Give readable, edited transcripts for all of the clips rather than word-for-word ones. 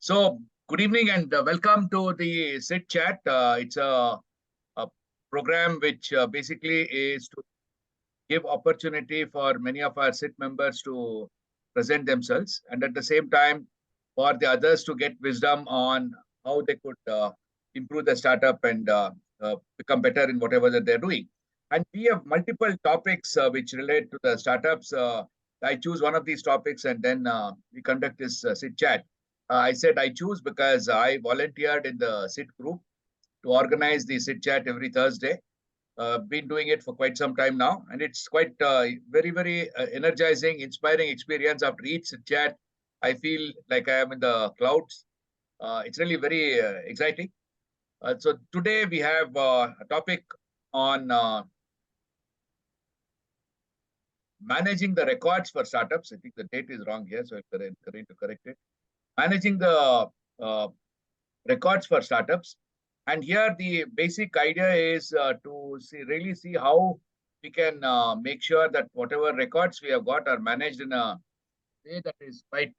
So, good evening and welcome to the SIT chat. It's a program which basically is to give opportunity for many of our SIT members to present themselves, and at the same time for the others to get wisdom on how they could improve the startup and become better in whatever that they're doing. And we have multiple topics which relate to the startups. I choose one of these topics and then we conduct this SIT chat. I said I choose because I volunteered in the SIT group to organize the SIT chat every Thursday. Been doing it for quite some time now, and it's quite very energizing, inspiring experience. After each SIT chat, I feel like I am in the clouds. It's really very exciting. So today we have a topic on managing the records for startups. I think the date is wrong here, so I'm going to correct it. Managing the records for startups. And here the basic idea is to really see how we can make sure that whatever records we have got are managed in a way that is quite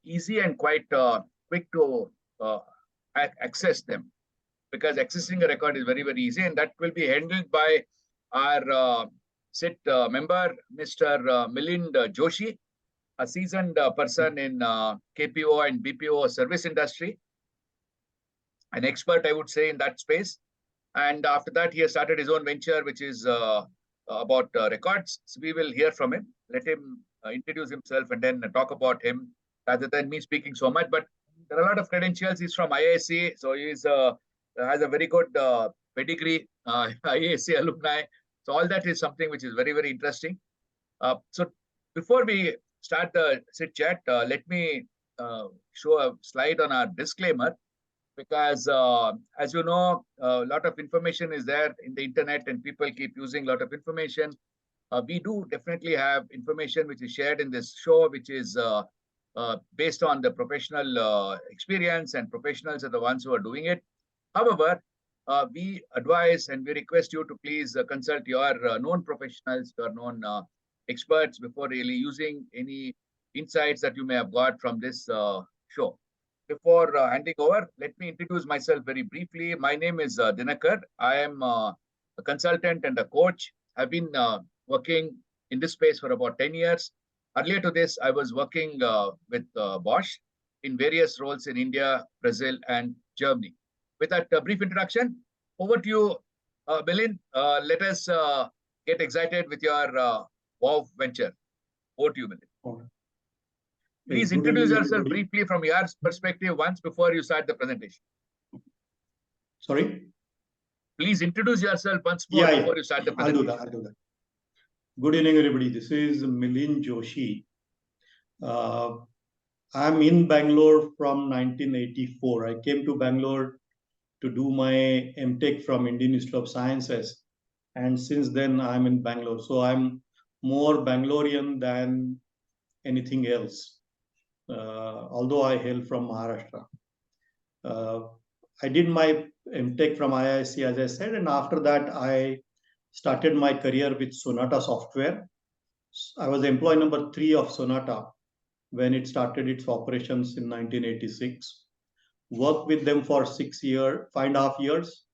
easy and quite quick to access them. Because accessing a record is very easy, and that will be handled by our SIT member, Mr. Milind Joshi, a seasoned person in KPO and BPO service industry, an expert, I would say, in that space. And after that, he has started his own venture, which is about records. So we will hear from him. Let him introduce himself and then talk about him rather than me speaking so much. But there are a lot of credentials. He's from IISc, so he's has a very good pedigree, IISc alumni. So all that is something which is very interesting. So before we start the SIT chat, let me show a slide on our disclaimer, because as you know, a lot of information is there in the internet and people keep using a lot of information. We do definitely have information which is shared in this show, which is based on the professional experience, and professionals are the ones who are doing it. However, we advise and we request you to please consult your known professionals, your known experts before really using any insights that you may have got from this show. Before handing over, let me introduce myself very briefly. My name is Dinakar. I am a consultant and a coach. I've been working in this space for about 10 years. Earlier to this, I was working with Bosch in various roles in India, Brazil, and Germany. With that brief introduction, over to you, Milind. Let us get excited with your WoW venture. Over to you, Milind. Okay. Please introduce yourself briefly from your perspective once before you start the presentation. Sorry? Please introduce yourself once more before you start the presentation. I'll do that. Good evening, everybody. This is Milind Joshi. I'm in Bangalore from 1984. I came to Bangalore to do my MTech from Indian Institute of Sciences. And since then, I'm in Bangalore. So I'm more Bangalorean than anything else. Although I hail from Maharashtra. I did my MTech from IISc, as I said, and after that, I started my career with Sonata Software. I was employee number 3 of Sonata when it started its operations in 1986. Worked with them for 5.5 years,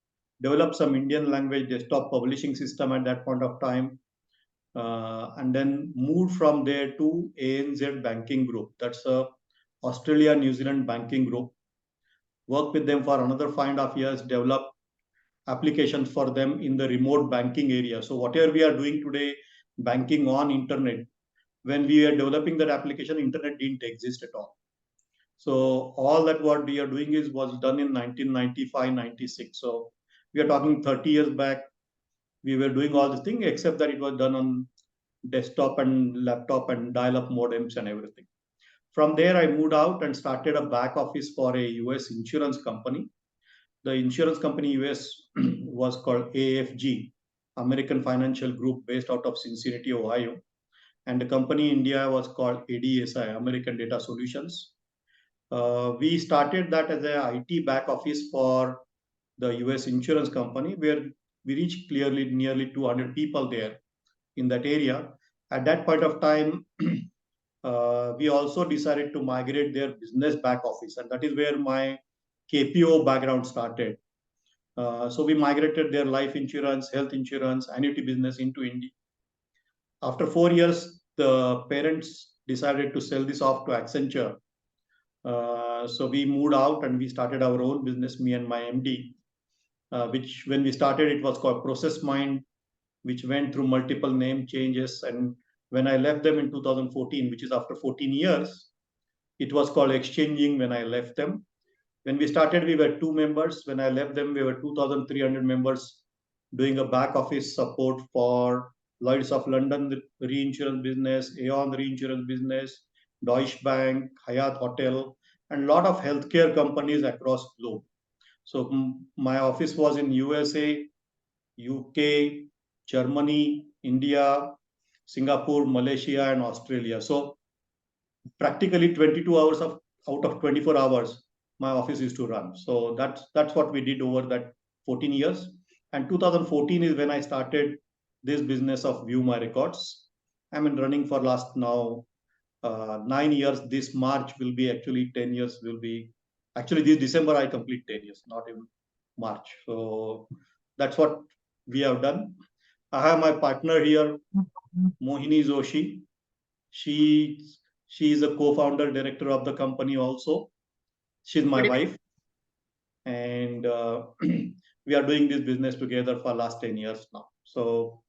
developed some Indian language desktop publishing system at that point of time, and then moved from there to ANZ Banking Group. That's a Australia, New Zealand banking group. Worked with them for another 5.5 years, developed applications for them in the remote banking area. So whatever we are doing today, banking on internet, when we are developing that application, internet didn't exist at all. So all that what we are doing was done in 1995, 96. So we are talking 30 years back. We were doing all this thing, except that it was done on desktop and laptop and dial-up modems and everything. From there, I moved out and started a back office for a US insurance company. The insurance company US was called AFG, American Financial Group, based out of Cincinnati, Ohio. And the company in India was called ADSI, American Data Solutions. We started that as an IT back office for the US insurance company, where we reached clearly nearly 200 people there in that area. At that point of time, we also decided to migrate their business back office, and that is where my KPO background started. So we migrated their life insurance, health insurance, annuity business into India. After 4 years, the parents decided to sell this off to Accenture. So we moved out and we started our own business, me and my MD, which when we started, it was called Process Mind, which went through multiple name changes. And when I left them in 2014, which is after 14 years, it was called Exchanging when I left them. When we started, we were 2 members. When I left them, we were 2,300 members doing a back office support for Lloyd's of London the reinsurance business, Aon reinsurance business, Deutsche Bank, Hyatt Hotel, and a lot of healthcare companies across globe. So my office was in USA, UK, Germany, India, Singapore, Malaysia, and Australia. So practically 22 hours out of 24 hours, my office used to run. So that's what we did over that 14 years. And 2014 is when I started this business of View My Records. I've been running for last now 9 years. This March will be actually 10 years. Will be actually this December I complete 10 years, not even March. So that's what we have done. I have my partner here, Mohini Joshi. She is a co-founder director of the company also. She's my wife, and we are doing this business together for last 10 years now. So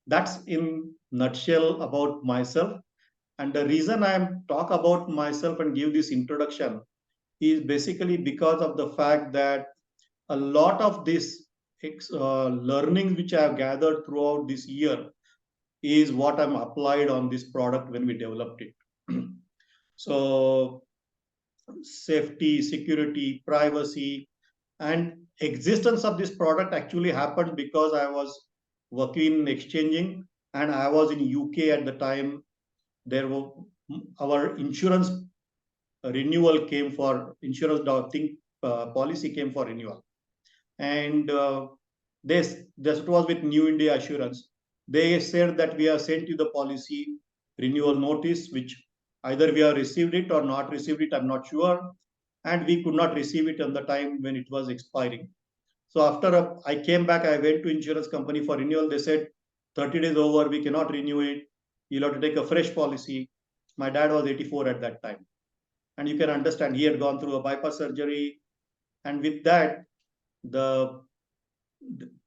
that's in nutshell about myself. And the reason I talk about myself and give this introduction is basically because of the fact that a lot of this learning which I have gathered throughout this year is what I'm applied on this product when we developed it. So safety, security, privacy, and existence of this product actually happened because I was working in exchanging and I was in UK at the time. There were our insurance renewal came for insurance policy came for renewal, and this was with New India Assurance. They said that we have sent you the policy renewal notice, which either we have received it or not received it, I'm not sure. And we could not receive it on the time when it was expiring. So after I came back, I went to insurance company for renewal. They said 30 days over, we cannot renew it. You'll have to take a fresh policy. My dad was 84 at that time. And you can understand he had gone through a bypass surgery. And with that, the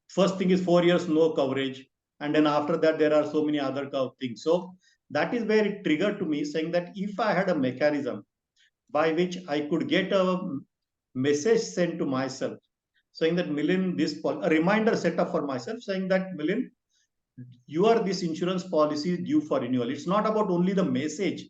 first thing is 4 years, no coverage. And then after that, there are so many other things. So that is where it triggered to me saying that if I had a mechanism by which I could get a message sent to myself saying that Milind, a reminder set up for myself saying that Milind, this insurance policy is due for renewal. It's not about only the message,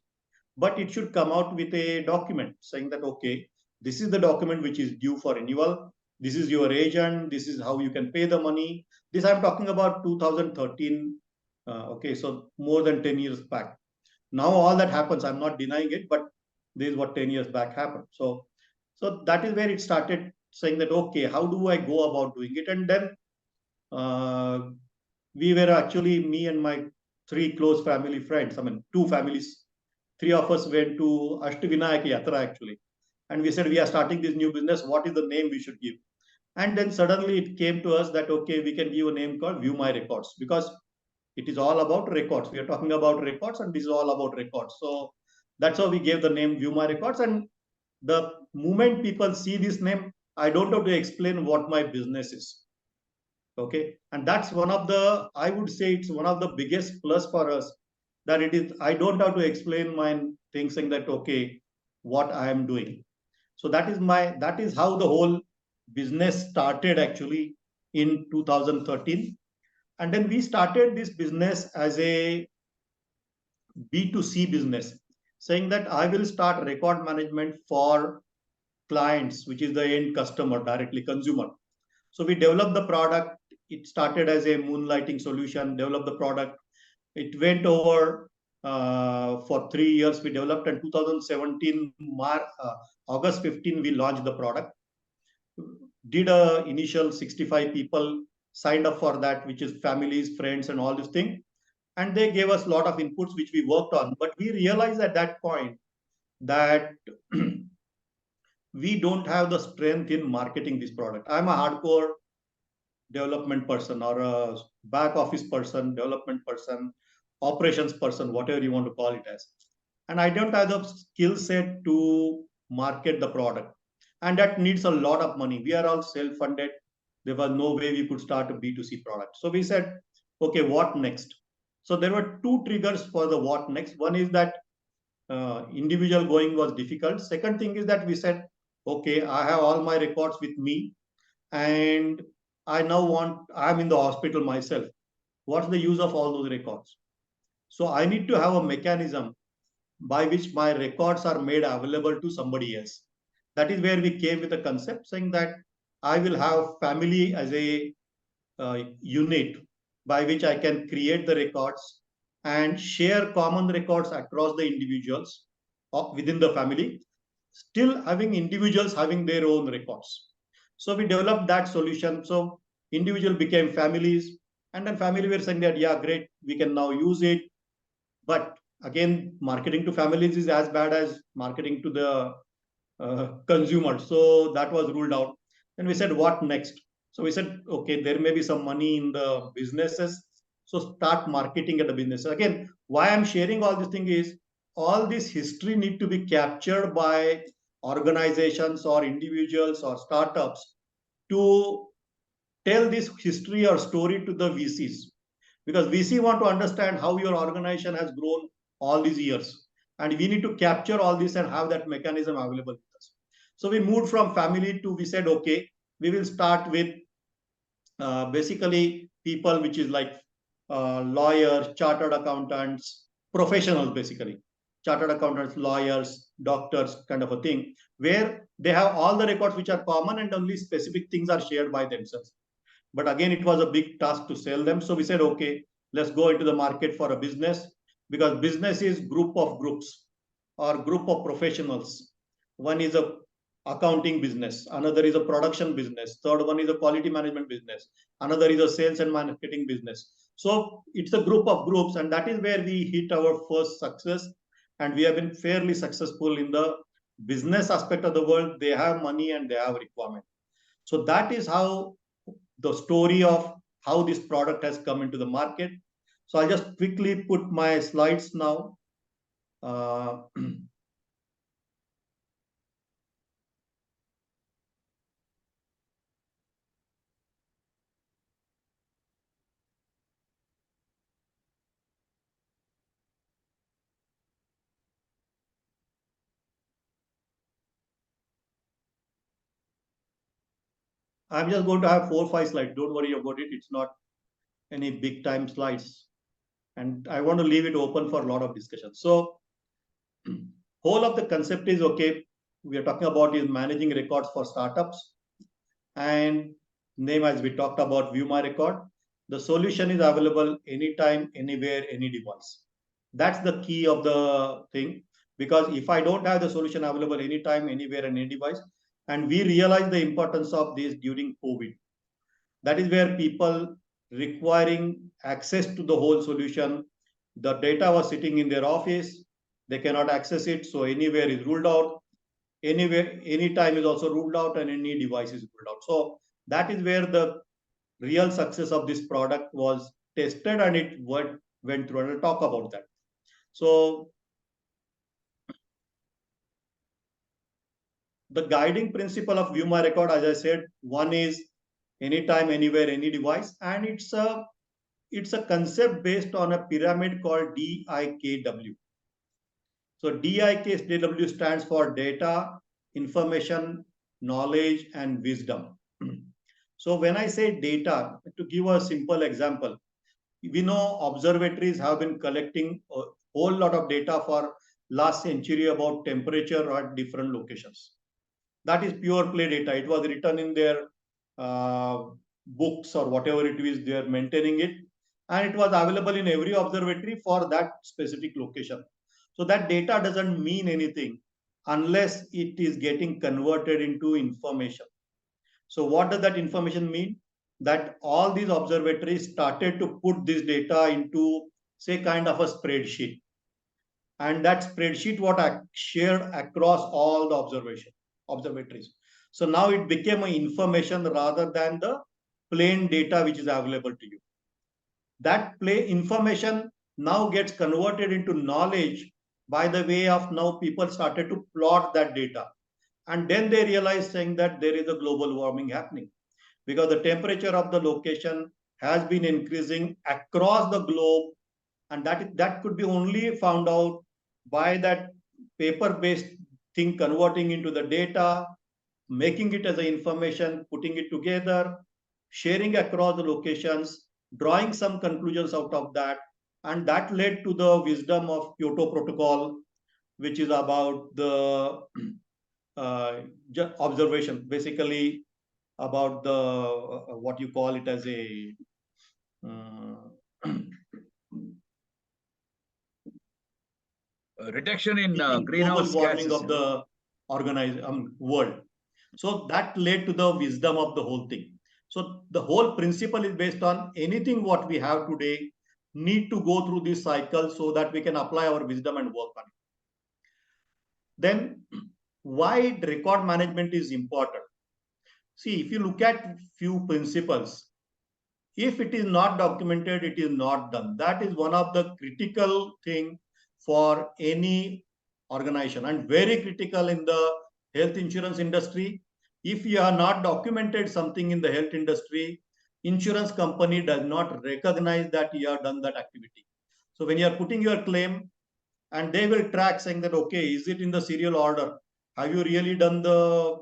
but it should come out with a document saying that, okay, this is the document which is due for renewal. This is your agent. This is how you can pay the money. This I'm talking about 2013. Okay, so more than 10 years back. Now all that happens. I'm not denying it, but this is what 10 years back happened. So that is where it started saying that, okay, how do I go about doing it? And then we were actually, me and my 3 close family friends, 2 families, 3 of us went to Ashtavinayaka Yatra actually. And we said, we are starting this new business. What is the name we should give? And then suddenly it came to us that, okay, we can give a name called View My Records because it is all about records. We are talking about records and this is all about records. So that's how we gave the name View My Records. And the moment people see this name, I don't have to explain what my business is. Okay. And that's I would say it's one of the biggest plus for us that it is, I don't have to explain my thing saying that, okay, what I am doing. So that is how the whole business started actually in 2013. And then we started this business as a B2C business, saying that I will start record management for clients, which is the end customer, directly consumer. So we developed the product. It started as a moonlighting solution, developed the product. It went over for 3 years. We developed in 2017, August 15, we launched the product. Did a initial 65 people signed up for that, which is families, friends, and all this thing. and they gave us a lot of inputs which we worked on. But we realized at that point that we don't have the strength in marketing this product. I'm a hardcore development person or a back office person, development person, operations person, whatever you want to call it as. And I don't have the skill set to market the product. And that needs a lot of money. We are all self-funded. There was no way we could start a B2C product. So we said, okay, what next? So there were two triggers for the what next. One is that individual going was difficult. Second thing is that we said, okay, I have all my records with me, and I'm in the hospital myself. What's the use of all those records? So I need to have a mechanism by which my records are made available to somebody else. That is where we came with a concept saying that I will have family as a unit by which I can create the records and share common records across the individuals within the family, still having individuals having their own records. So we developed that solution. So individual became families, and then family were saying that, yeah, great, we can now use it. But again, marketing to families is as bad as marketing to the consumer. So that was ruled out. And we said, what next? So we said, okay, there may be some money in the businesses. So start marketing at the business. Again, why I'm sharing all this thing is all this history need to be captured by organizations or individuals or startups to tell this history or story to the VCs, because VC want to understand how your organization has grown all these years, and we need to capture all this and have that mechanism available with us. So we moved from family to, we said, okay, we will start with basically people which is like lawyers, chartered accountants, professionals, basically chartered accountants, lawyers, doctors, kind of a thing, where they have all the records which are common and only specific things are shared by themselves. But again, it was a big task to sell them. So we said, okay, let's go into the market for a business, because business is group of groups or group of professionals. One is a accounting business, another is a production business, third one is a quality management business, another is a sales and marketing business. So it's a group of groups, and that is where we hit our first success. And we have been fairly successful in the business aspect of the world. They have money and they have requirement. So that is how the story of how this product has come into the market. So I'll just quickly put my slides now. I'm just going to have 4 or 5 slides. Don't worry about it. It's not any big time slides. And I want to leave it open for a lot of discussion. So whole of the concept is, okay, we are talking about is managing records for startups. And name, as we talked about, View My Record. The solution is available anytime, anywhere, any device. That's the key of the thing. Because if I don't have the solution available anytime, anywhere, and any device, and we realized the importance of this during COVID. That is where people requiring access to the whole solution. The data was sitting in their office. They cannot access it. So anywhere is ruled out. Anywhere, anytime is also ruled out, and any device is ruled out. So that is where the real success of this product was tested, and it went through. And I'll talk about that. So the guiding principle of View My Record, as I said, one is anytime, anywhere, any device, and it's a concept based on a pyramid called DIKW. So DIKW stands for data, information, knowledge, and wisdom. So when I say data, to give a simple example, we know observatories have been collecting a whole lot of data for last century about temperature at different locations. That is pure play data. It was written in their books or whatever it is, they are maintaining it. And it was available in every observatory for that specific location. So that data doesn't mean anything unless it is getting converted into information. So what does that information mean? That all these observatories started to put this data into say kind of a spreadsheet. And that spreadsheet what I shared across all the observatories. So now it became an information rather than the plain data which is available to you. That information now gets converted into knowledge by the way of now people started to plot that data. And then they realized saying that there is a global warming happening because the temperature of the location has been increasing across the globe. And that could be only found out by that paper-based thing converting into the data, making it as an information, putting it together, sharing across the locations, drawing some conclusions out of that. And that led to the wisdom of Kyoto Protocol, which is about the observation, basically about the what you call it as a reduction in global greenhouse warming gases of the organized world. So that led to the wisdom of the whole thing. So the whole principle is based on anything what we have today need to go through this cycle so that we can apply our wisdom and work on it. Then why record management is important? See, if you look at few principles, if it is not documented, it is not done. That is one of the critical thing for any organization and very critical in the health insurance industry. If you are not documented something in the health industry, insurance company does not recognize that you have done that activity. So when you are putting your claim, and they will track saying that, okay, is it in the serial order? Have you really done the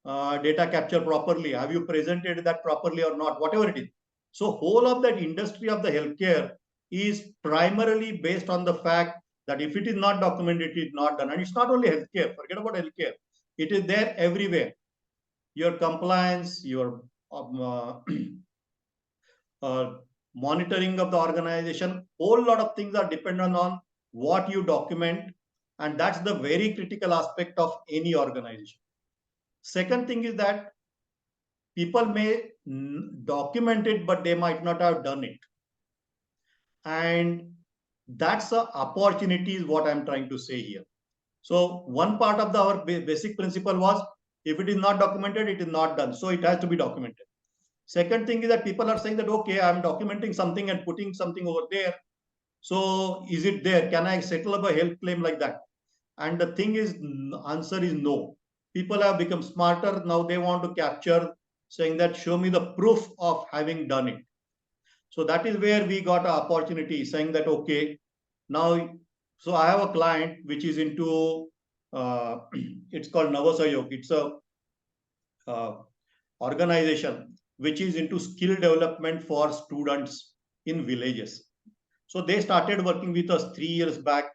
data capture properly? Have you presented that properly or not? Whatever it is. So whole of that industry of the healthcare is primarily based on the fact that if it is not documented, it is not done. And it's not only healthcare, forget about healthcare. It is there everywhere. Your compliance, your monitoring of the organization, whole lot of things are dependent on what you document. And that's the very critical aspect of any organization. Second thing is that people may document it, but they might not have done it. And that's the opportunity is what I'm trying to say here. So one part of our basic principle was, if it is not documented, it is not done. So it has to be documented. Second thing is that people are saying that, okay, I'm documenting something and putting something over there. So is it there? Can I settle up a health claim like that? And the thing is, answer is no. People have become smarter. Now they want to capture saying that, show me the proof of having done it. So that is where we got an opportunity saying that, okay, now, so I have a client which is into, it's called Navasayog. It's a organization which is into skill development for students in villages. So they started working with us 3 years back.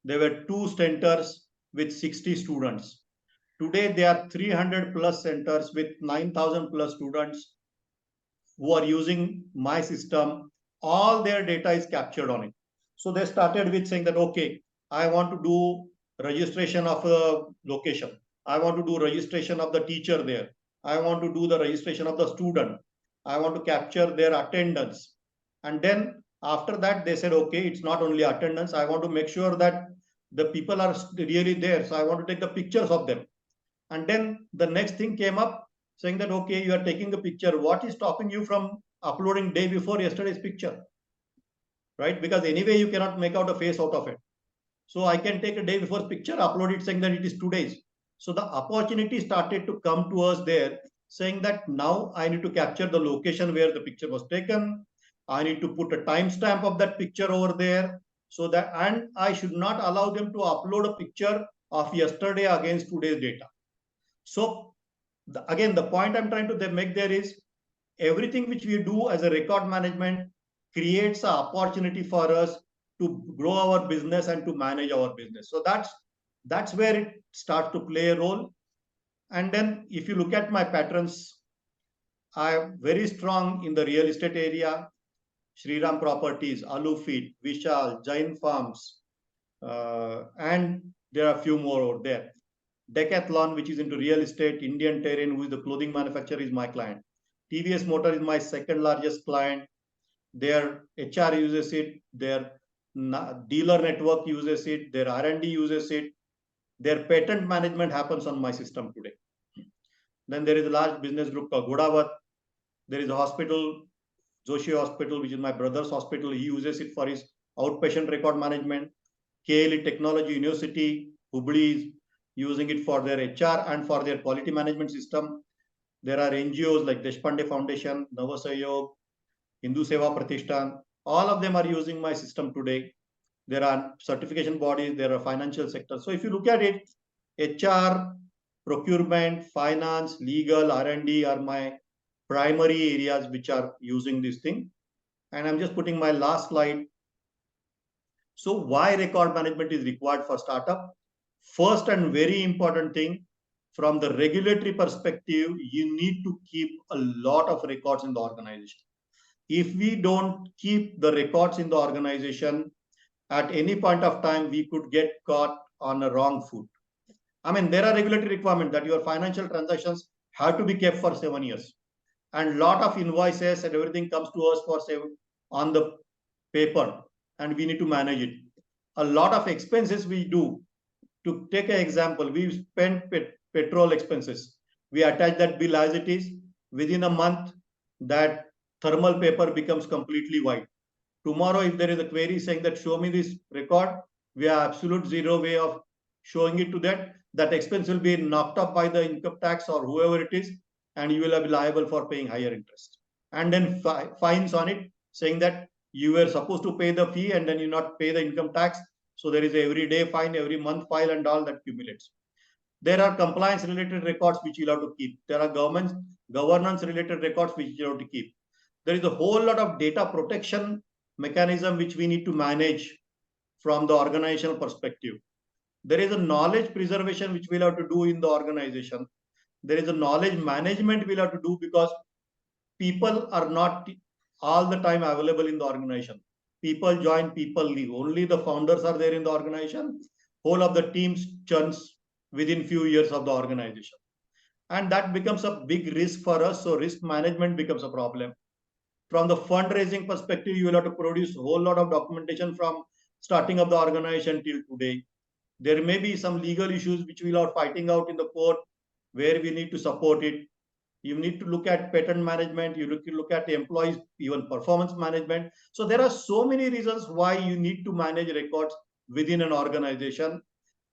There were 2 centers with 60 students. Today, there are 300 plus centers with 9,000 plus students who are using my system. All their data is captured on it. So they started with saying that, okay, I want to do registration of a location. I want to do registration of the teacher there. I want to do the registration of the student. I want to capture their attendance. And then after that, they said, okay, it's not only attendance. I want to make sure that the people are really there. So I want to take the pictures of them. And then the next thing came up saying that, okay, you are taking a picture. What is stopping you from uploading day before yesterday's picture? Right? Because anyway, you cannot make out a face out of it. So I can take a day before picture, upload it saying that it is today's. So the opportunity started to come to us there saying that now I need to capture the location where the picture was taken. I need to put a timestamp of that picture over there. So that, and I should not allow them to upload a picture of yesterday against today's data. So again, the point I'm trying to make there is everything which we do as a record management creates an opportunity for us to grow our business and to manage our business. So that's where it starts to play a role. And then if you look at my patterns, I am very strong in the real estate area, Shriram Properties, Alu Feed, Vishal, Jain Farms, and there are a few more over there. Decathlon, which is into real estate, Indian Terrain, who is the clothing manufacturer, is my client. TVS Motor is my second largest client. Their HR uses it. Their dealer network uses it, their R&D uses it, their patent management happens on my system today. Then there is a large business group called Godavat. There is a hospital, Joshi Hospital, which is my brother's hospital. He uses it for his outpatient record management. KLE Technology University, Hubli is using it for their HR and for their quality management system. There are NGOs like Deshpande Foundation, Navasayog, Hindu Seva Pratishthan. All of them are using my system today. There are certification bodies, there are financial sectors. So if you look at it, HR, procurement, finance, legal, R&D are my primary areas which are using this thing. And I'm just putting my last slide. So why record management is required for startup? First and very important thing, from the regulatory perspective, you need to keep a lot of records in the organization. If we don't keep the records in the organization, at any point of time, we could get caught on a wrong foot. I mean, there are regulatory requirements that your financial transactions have to be kept for 7 years. And lot of invoices and everything comes to us for on the paper, and we need to manage it. A lot of expenses we do. To take an example, we spend petrol expenses. We attach that bill as it is. Within a month, that thermal paper becomes completely white. Tomorrow, if there is a query saying that show me this record, we have absolute zero way of showing it to that. That expense will be knocked up by the income tax or whoever it is, and you will be liable for paying higher interest. And then fines on it, saying that you were supposed to pay the fee and then you not pay the income tax. So there is a every day fine, every month file, and all that accumulates. There are compliance related records which you have to keep. There are governance related records which you have to keep. There is a whole lot of data protection mechanism which we need to manage from the organizational perspective. There is a knowledge preservation which we'll have to do in the organization. There is a knowledge management we'll have to do, because people are not all the time available in the organization. People join, people leave. Only the founders are there in the organization. Whole of the teams churns within few years of the organization. And that becomes a big risk for us. So risk management becomes a problem. From the fundraising perspective, you will have to produce a whole lot of documentation from starting of the organization till today. There may be some legal issues which we are fighting out in the court where we need to support it. You need to look at patent management. You look at employees, even performance management. So there are so many reasons why you need to manage records within an organization.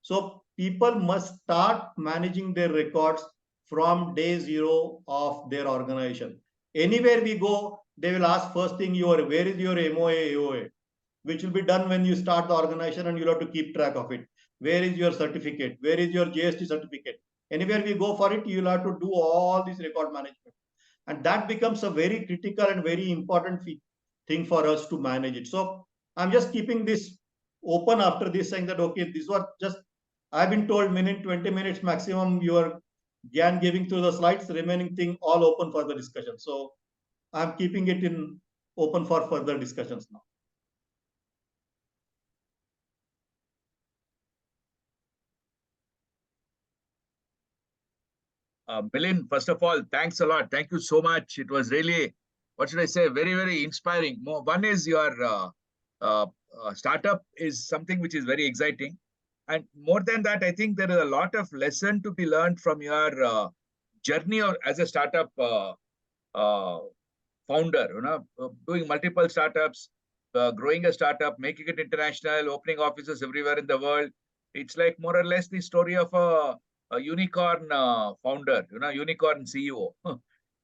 So people must start managing their records from day zero of their organization. Anywhere we go, they will ask first thing, where is your MOA, AOA, which will be done when you start the organization, and you'll have to keep track of it. Where is your certificate? Where is your GST certificate? Anywhere we go for it, you'll have to do all this record management. And that becomes a very critical and very important thing for us to manage it. So I'm just keeping this open after this, saying that, okay, this was just, I've been told minute, 20 minutes maximum, your Gyan giving through the slides, remaining thing all open for the discussion. So I'm keeping it in open for further discussions now. Milind, first of all, thanks a lot. Thank you so much. It was really, what should I say, very, very inspiring. One is your startup is something which is very exciting. And more than that, I think there is a lot of lesson to be learned from your journey or as a startup founder, doing multiple startups, growing a startup, making it international, opening offices everywhere in the world. It's like more or less the story of a unicorn founder, unicorn CEO.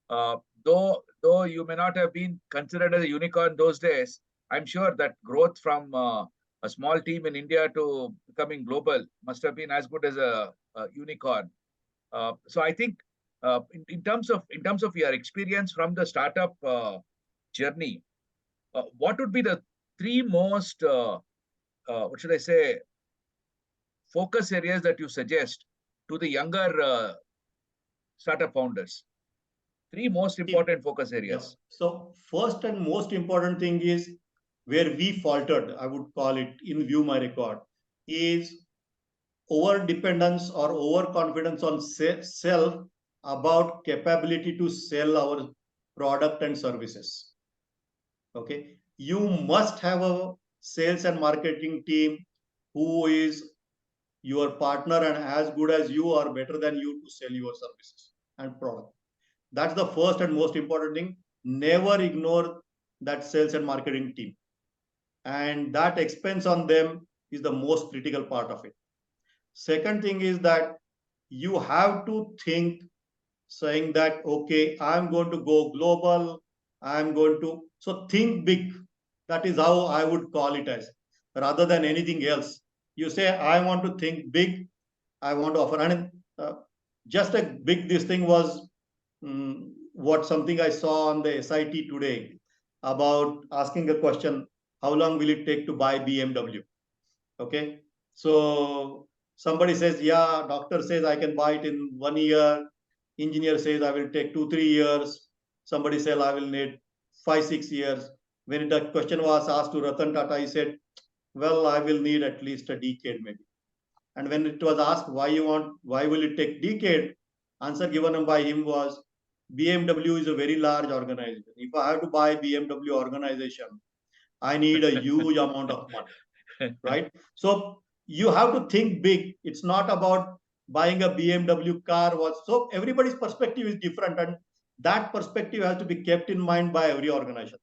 Though you may not have been considered as a unicorn those days, I'm sure that growth from a small team in India to becoming global must have been as good as a unicorn. So I think in terms of your experience from the startup journey, what would be the three most what should I say focus areas that you suggest to the younger startup founders? Three most important focus areas. Yeah. So first and most important thing is where we faltered, I would call it, in View My Record, is over dependence or overconfidence on self about capability to sell our product and services. Okay, you must have a sales and marketing team who is your partner and as good as you or better than you to sell your services and product. That's the first and most important thing. Never ignore that sales and marketing team. And that expense on them is the most critical part of it. Second thing is that you have to think saying that, okay, I'm going to go global. I'm going to, so think big. That is how I would call it as, rather than anything else. You say, I want to think big. I want to offer. And just a big, this thing was what something I saw on the SIT today about asking a question, how long will it take to buy BMW? Okay. So somebody says, yeah, doctor says I can buy it in 1 year. Engineer says I will take 2-3 years. Somebody says I will need 5-6 years. When the question was asked to Ratan Tata, he said, well, I will need at least a decade maybe. And when it was asked why will it take decade? Answer given by him was, BMW is a very large organization. If I have to buy BMW organization, I need a huge amount of money, right? So you have to think big. It's not about buying a BMW car. So everybody's perspective is different, and that perspective has to be kept in mind by every organization.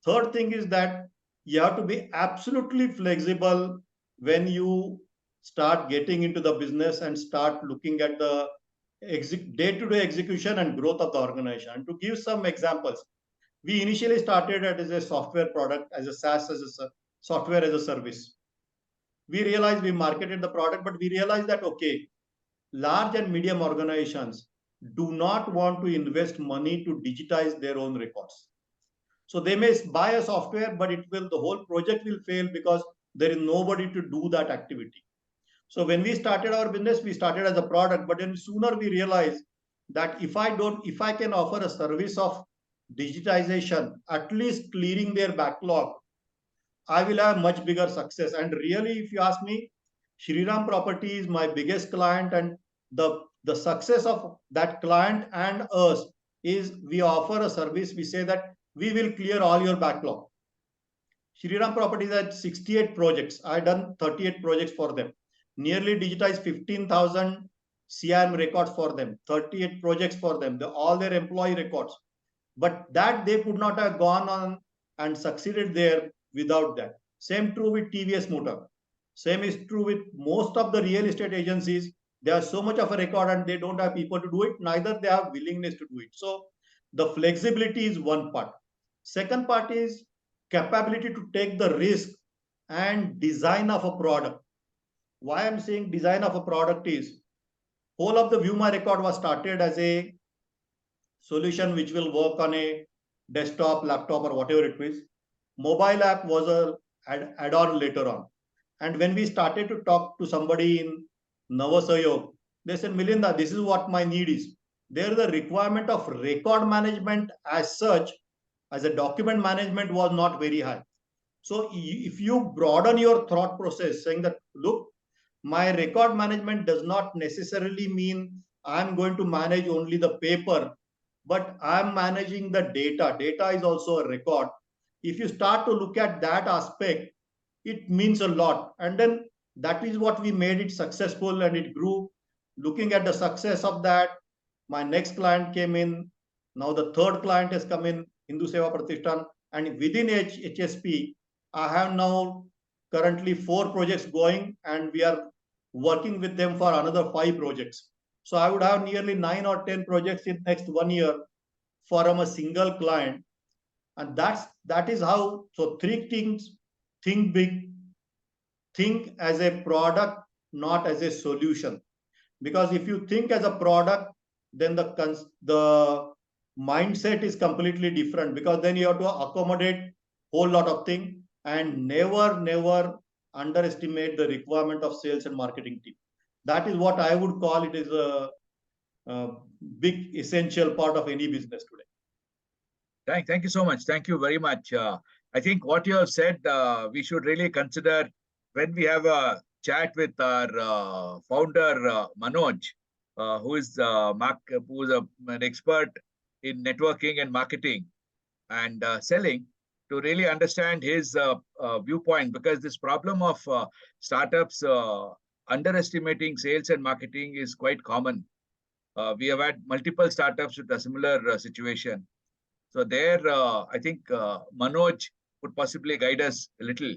Third thing is that you have to be absolutely flexible when you start getting into the business and start looking at the day-to-day execution and growth of the organization. And to give some examples, we initially started as a software product, as a SaaS, as a software as a service. We realized we marketed the product, but we realized that, okay, large and medium organizations do not want to invest money to digitize their own records. So they may buy a software, but the whole project will fail because there is nobody to do that activity. So when we started our business, we started as a product, but then sooner we realized that if I can offer a service of digitization, at least clearing their backlog, I will have much bigger success. And really, if you ask me, Shriram Property is my biggest client, and the success of that client and us is we offer a service. We say that we will clear all your backlog. Shriram Properties had 68 projects. I done 38 projects for them. Nearly digitized 15,000 CRM records for them, 38 projects for them, all their employee records. But that they could not have gone on and succeeded there without that. Same true with TVS Motor. Same is true with most of the real estate agencies. They have so much of a record and they don't have people to do it. Neither they have willingness to do it. So the flexibility is one part. Second part is capability to take the risk and design of a product. Why I'm saying design of a product is whole of the View My Record was started as a solution which will work on a desktop, laptop, or whatever it is. Mobile app was a add-on later on. And when we started to talk to somebody in Navasayog, they said, Milinda, this is what my need is. There the requirement of record management as such, as a document management, was not very high. So if you broaden your thought process saying that, look, my record management does not necessarily mean I'm going to manage only the paper, but I'm managing the data. Data is also a record. If you start to look at that aspect, it means a lot. And then that is what we made it successful and it grew. Looking at the success of that, my next client came in. Now the third client has come in, Hindu Seva Pratishthan. And within HSP, I have now currently 4 projects going and we are working with them for another 5 projects. So I would have nearly 9 or 10 projects in next 1 year from a single client. And that is how, so 3 things: think big, think as a product, not as a solution. Because if you think as a product, then the mindset is completely different, because then you have to accommodate whole lot of things, and never underestimate the requirement of sales and marketing team. That is what I would call it is a big essential part of any business today. Thank you so much. Thank you very much. I think what you have said, we should really consider when we have a chat with our founder, Manoj, who is an expert in networking and marketing and selling. to really understand his viewpoint, because this problem of startups underestimating sales and marketing is quite common. We have had multiple startups with a similar situation. So there, I think Manoj could possibly guide us a little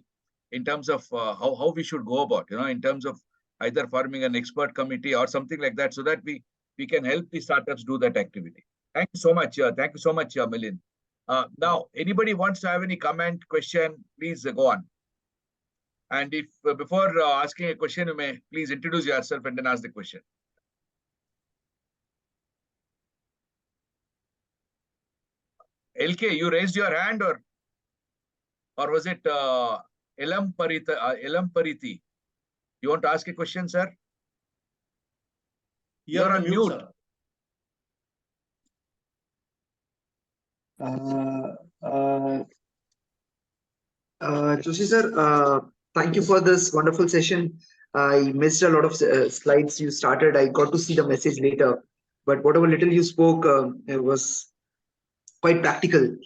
in terms of how we should go about, in terms of either forming an expert committee or something like that, so that we can help the startups do that activity. Thank you so much. Thank you so much, Milind. Now, anybody wants to have any comment, question, please go on. And if before asking a question, you may please introduce yourself and then ask the question. LK, you raised your hand, or was it Elam Pariti? You want to ask a question, sir? You're on mute. Sir. Joshi sir, thank you for this wonderful session. I missed a lot of slides you started. I got to see the message later, but whatever little you spoke, it was quite practical.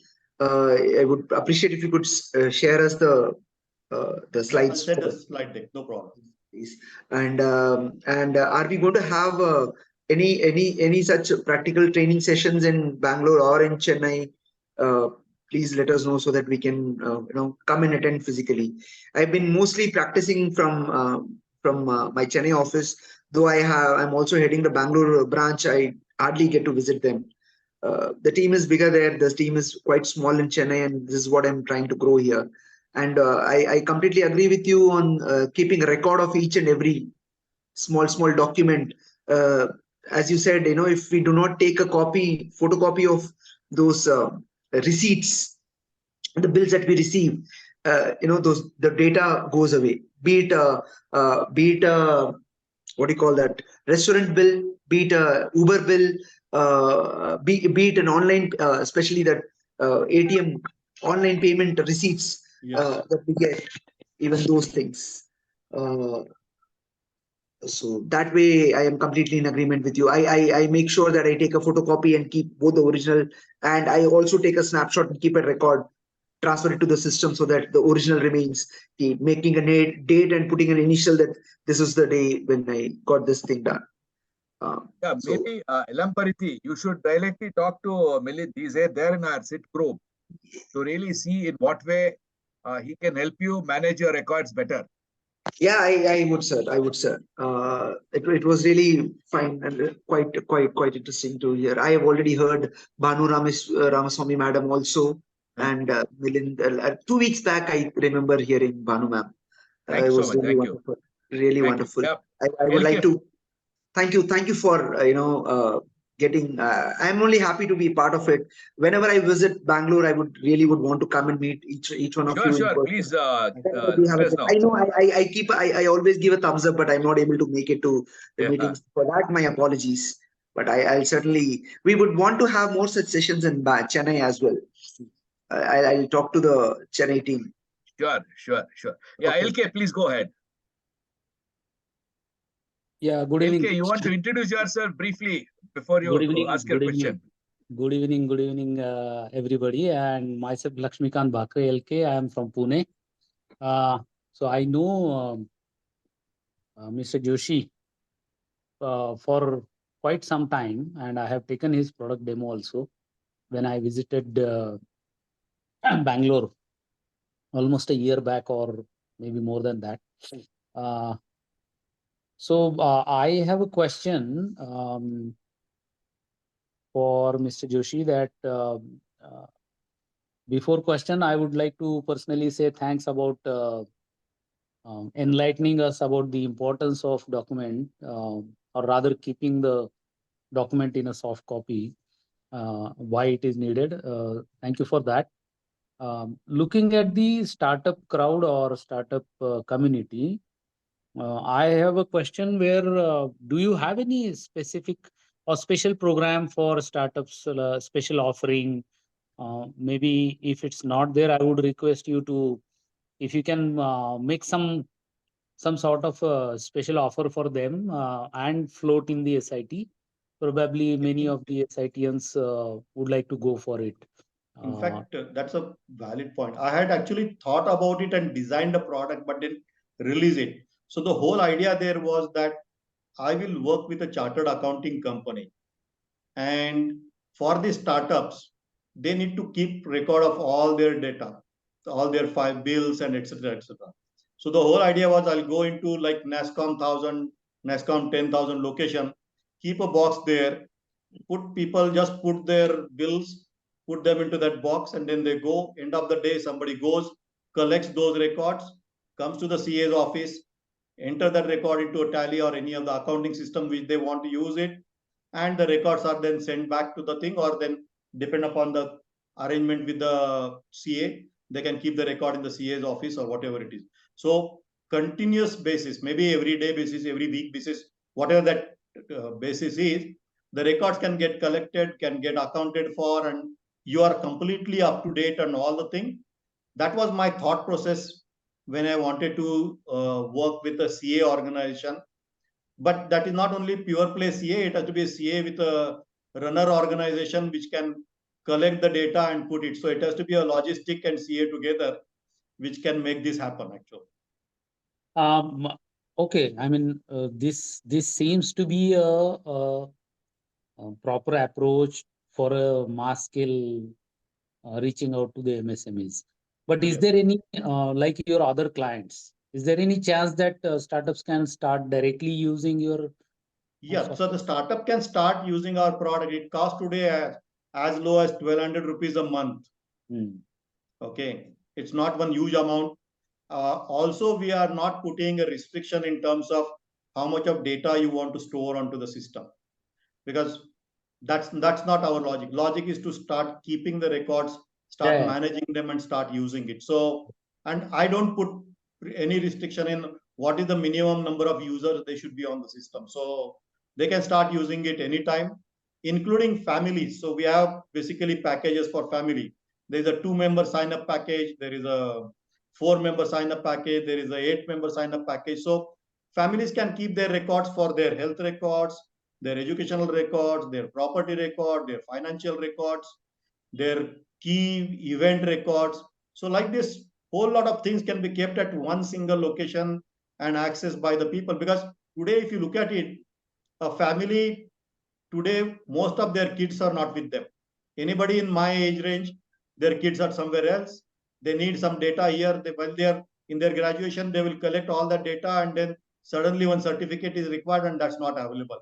I would appreciate if you could share us the slides. I'll send a slide deck, no problem. And are we going to have any such practical training sessions in Bangalore or in Chennai? Please let us know so that we can come and attend physically. I've been mostly practicing from my Chennai office, though I'm also heading the Bangalore branch. I hardly get to visit them. The team is bigger there. The team is quite small in Chennai, and this is what I'm trying to grow here. And I completely agree with you on keeping a record of each and every small document. As you said, if we do not take a photocopy of those receipts, the bills that we receive, the data goes away. Be it what do you call that? Restaurant bill, be it a Uber bill, be it an online, especially that ATM online payment receipts. That we get, even those things. So that way I am completely in agreement with you. I make sure that I take a photocopy and keep both the original, and I also take a snapshot and keep a record, transfer it to the system so that the original remains. Making a date and putting an initial that this is the day when I got this thing done. Maybe Elam Pariti, you should directly talk to Milind. He's there in our SIT group to really see in what way he can help you manage your records better. Yeah, I would, sir. It was really fine and quite interesting to hear. I have already heard Bhanu Ramaswamy madam also, and Milind. 2 weeks back, I remember hearing Bhanu ma'am. It was so really wonderful. Really wonderful. Yep. I would like to thank you for getting. I'm only happy to be part of it. Whenever I visit Bangalore, I would want to come and meet each one of you. Sure. Please I know I always give a thumbs up, but I'm not able to make it to the meetings. For that, my apologies. But I'll certainly. We would want to have more such sessions in Chennai as well. I'll talk to the Chennai team. Sure. Yeah, okay. LK, please go ahead. Yeah, good evening. LK, you want to introduce yourself briefly before you ask your question? Good evening, everybody. And myself, Lakshmikant Bhakre, LK. I am from Pune. So I know Mr. Joshi for quite some time, and I have taken his product demo also when I visited Bangalore almost a year back, or maybe more than that. So I have a question for Mr. Joshi that before question, I would like to personally say thanks about enlightening us about the importance of document, or rather keeping the document in a soft copy, why it is needed. Thank you for that. Looking at the startup crowd or startup community, I have a question where do you have any specific or special program for startups, special offering? Maybe if it's not there, I would request you to, if you can make some sort of special offer for them and float in the SIT. Probably many of the SITians would like to go for it. In fact, that's a valid point. I had actually thought about it and designed a product, but didn't release it. So the whole idea there was that I will work with a chartered accounting company. And for the startups, they need to keep record of all their data, all their five bills and etc. etc. So the whole idea was I'll go into like NASSCOM 1000, NASSCOM 10,000 location, keep a box there, just put their bills, put them into that box, and then they go. End of the day, somebody goes, collects those records, comes to the CA's office, enter that record into a tally or any of the accounting system which they want to use it, and the records are then sent back to the thing, or then depend upon the arrangement with the CA, they can keep the record in the CA's office or whatever it is. So continuous basis, maybe every day basis, every week basis, whatever that basis is, the records can get collected, can get accounted for, and you are completely up to date on all the thing. That was my thought process when I wanted to work with a CA organization. But that is not only pure play CA, it has to be a CA with a runner organization which can collect the data and put it. So it has to be a logistic and CA together, which can make this happen actually. Okay, I mean, this seems to be a proper approach for a mass scale reaching out to the MSMEs. But is there any, like your other clients, is there any chance that startups can start directly using your? Yeah, so the startup can start using our product. It costs today as low as 1,200 rupees a month. Okay, it's not one huge amount. Also, we are not putting a restriction in terms of how much of data you want to store onto the system, because that's not our logic. Logic is to start keeping the records, start managing them, and start using it. So, and I don't put any restriction in what is the minimum number of users they should be on the system. So they can start using it anytime, including families. So we have basically packages for family. There is a 2-member sign-up package. There is a 4-member sign-up package. There is a 8-member sign-up package. So families can keep their records for their health records, their educational records, their property record, their financial records, their key event records. So like this, whole lot of things can be kept at one single location and accessed by the people. Because today, if you look at it, a family today, most of their kids are not with them. Anybody in my age range, their kids are somewhere else. They need some data here. While they are in their graduation, they will collect all that data, and then suddenly one certificate is required and that's not available.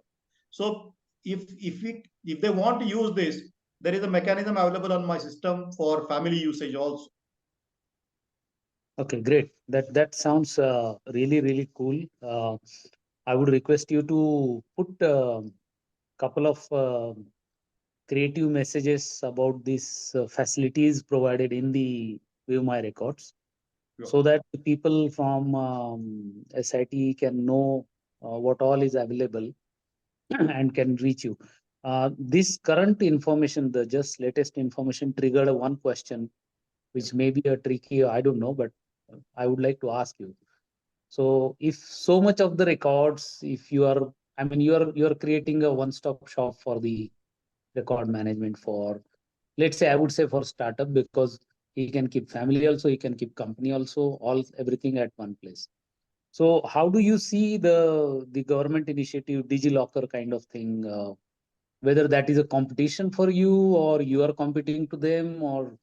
So if they want to use this, there is a mechanism available on my system for family usage also. Okay, great. That sounds really cool. I would request you to put a couple of creative messages about these facilities provided in the View My Records, so that the people from SIT can know what all is available and can reach you. This current information, the just latest information, triggered one question, which may be a tricky, I don't know, but I would like to ask you. So if so much of the records, if you are, I mean, you're creating a one-stop shop for the record management for, let's say, I would say for startup, because he can keep family also, he can keep company also, everything at one place. So how do you see the government initiative, DigiLocker kind of thing, whether that is a competition for you, or you are competing to them, or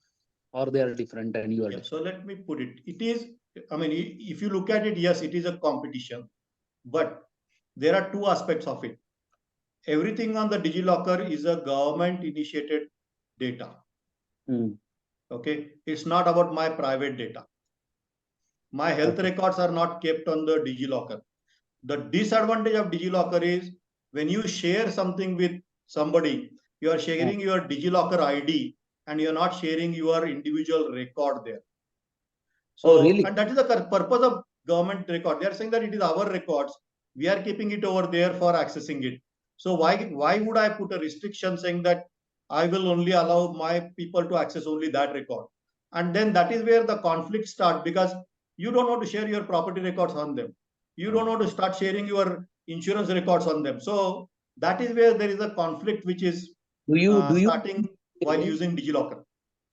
they are different and you are different? So let me put it. It is, I mean, if you look at it, yes, it is a competition, but there are two aspects of it. Everything on the DigiLocker is a government initiated data. Okay, it's not about my private data. My health records are not kept on the DigiLocker. The disadvantage of DigiLocker is when you share something with somebody, you are sharing your DigiLocker ID and you're not sharing your individual record there. So, really? And that is the purpose of government record. They are saying that it is our records. We are keeping it over there for accessing it. So why would I put a restriction saying that I will only allow my people to access only that record? And then that is where the conflict starts, because you don't want to share your property records on them. You don't want to start sharing your insurance records on them. So that is where there is a conflict which is starting while using DigiLocker.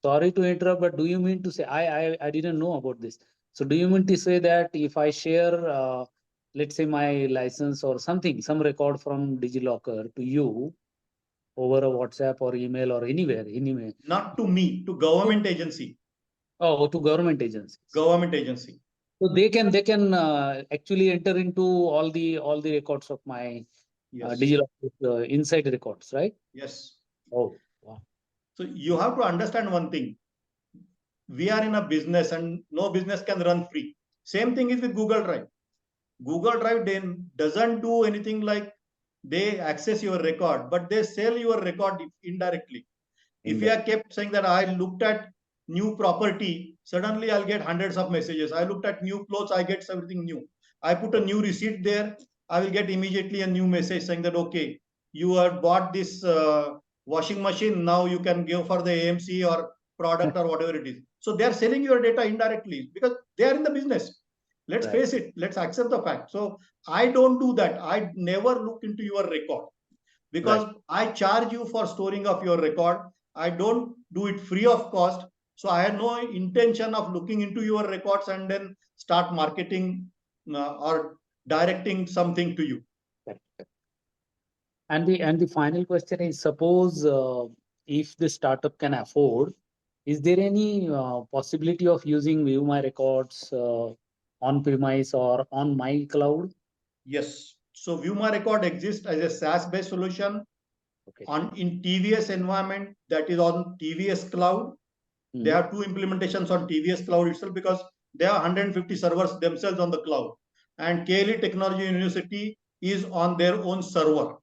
sorry to interrupt, but do you mean to say, I didn't know about this. So do you mean to say that if I share, let's say my license or something, some record from DigiLocker to you over a WhatsApp or email or anywhere, Not to me, to government agency. oh, to government agencies. Government agency. So they can actually enter into all the records of my Yes. DigiLocker inside records, right? Yes. Oh, wow. So you have to understand one thing. We are in a business and no business can run free. Same thing is with Google Drive. Google Drive then doesn't do anything like they access your record, but they sell your record indirectly. If you are kept saying that I looked at new property, suddenly I'll get hundreds of messages. I looked at new clothes, I get everything new. I put a new receipt there, I will get immediately a new message saying that, okay, you have bought this washing machine, now you can go for the AMC or product or whatever it is. So they are selling your data indirectly because they are in the business. Let's face it, let's accept the fact. So I don't do that. I never look into your record because I charge you for storing of your record. I don't do it free of cost. So I had no intention of looking into your records and then start marketing or directing something to you. And the final question is, suppose if the startup can afford, is there any possibility of using View My Records on premise or on my cloud? Yes. So View My Record exists as a SaaS-based solution in TVS environment, that is on TVS cloud. There are 2 implementations on TVS cloud itself because there are 150 servers themselves on the cloud. And KLE Technology University is on their own server.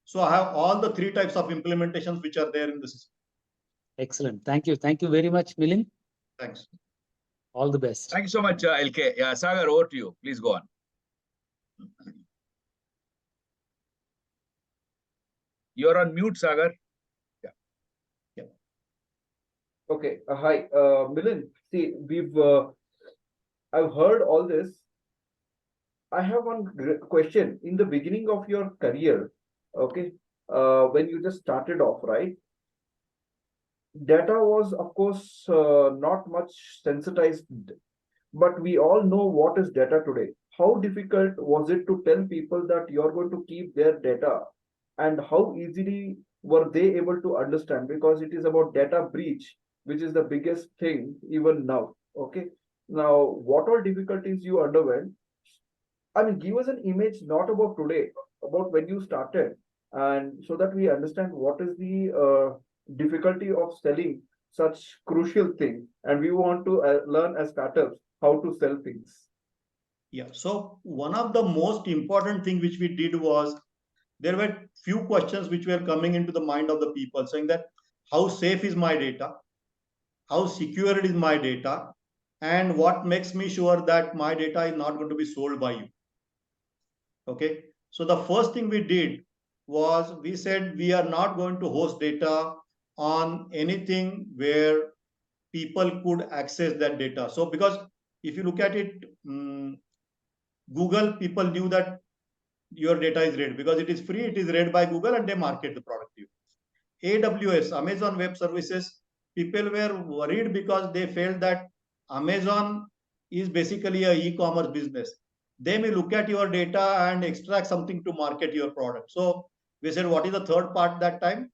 So I have all the 3 types of implementations which are there in the system. Excellent. Thank you. Thank you very much, Milind. Thanks. All the best. Thank you so much, LK. Yeah, Sagar, over to you. Please go on. You're on mute, Sagar. Yeah. Okay. Hi, Milind. See, I've heard all this. I have one question. In the beginning of your career, okay, when you just started off, right? Data was, of course, not much sensitized, but we all know what is data today. How difficult was it to tell people that you're going to keep their data, and how easily were they able to understand? Because it is about data breach, which is the biggest thing even now. Okay. Now, what all difficulties you underwent? I mean, give us an image not about today, about when you started, and so that we understand what is the difficulty of selling such crucial thing, and we want to learn as startups how to sell things. Yeah. So one of the most important thing which we did was there were few questions which were coming into the mind of the people saying that how safe is my data, how secure is my data, and what makes me sure that my data is not going to be sold by you. Okay. So the first thing we did was we said we are not going to host data on anything where people could access that data. So because if you look at it, Google, people knew that your data is read because it is free, it is read by Google and they market the product to you. AWS, Amazon Web Services, people were worried because they felt that Amazon is basically a e-commerce business. They may look at your data and extract something to market your product. So we said, what is the third part that time?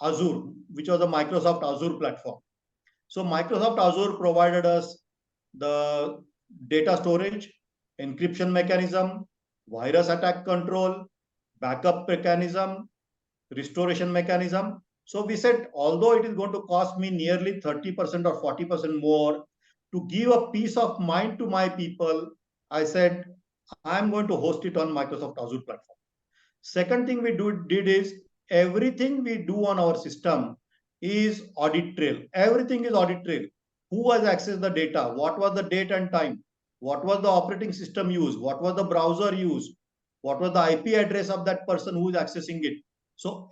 Azure, which was a Microsoft Azure platform. So Microsoft Azure provided us the data storage, encryption mechanism, virus attack control, backup mechanism, restoration mechanism. So we said, although it is going to cost me nearly 30% or 40% more to give a peace of mind to my people, I said, I'm going to host it on Microsoft Azure platform. Second thing we did is everything we do on our system is audit trail. Everything is audit trail. Who has accessed the data? What was the date and time? What was the operating system used? What was the browser used? What was the IP address of that person who is accessing it? So